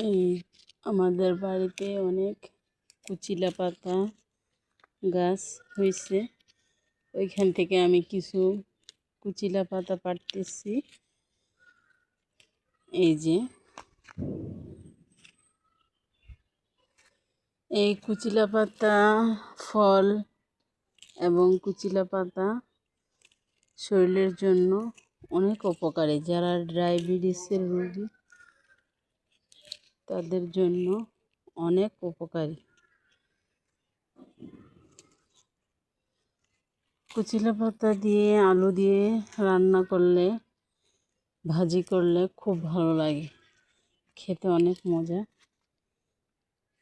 এই আমাদের বাড়িতে অনেক কুচিলা পাতা গাছ হয়েছে। ওইখান থেকে আমি কিছু কুচিলা পাতা পাড়তেছি। এই যে এই কুচিলা পাতা ফল এবং কুচিলা পাতা শরীরের জন্য অনেক উপকারী। যারা ডায়াবেটিসের রোগী তাদের জন্য অনেক উপকারী। কুচিলা পাতা দিয়ে আলু দিয়ে রান্না করলে, ভাজি করলে খুব ভালো লাগে, খেতে অনেক মজা।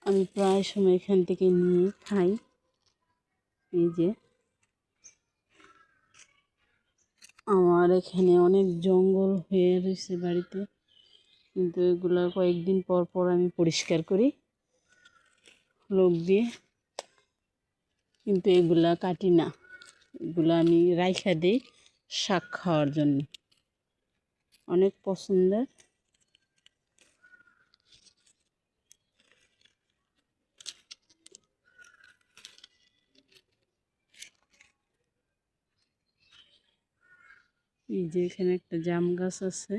আমি প্রায় সময় এখান থেকে নিয়ে খাই। এই যে আমার এখানে অনেক জঙ্গল হয়ে রয়েছে বাড়িতে, কিন্তু এগুলো কয়েকদিন পর পর আমি পরিষ্কার করি লোক দিয়ে, কিন্তু এগুলা কাটি না। এগুলো আমি রাইখা দিই শাক খাওয়ার জন্য, অনেক পছন্দের। এই যে এখানে একটা জাম গাছ আছে।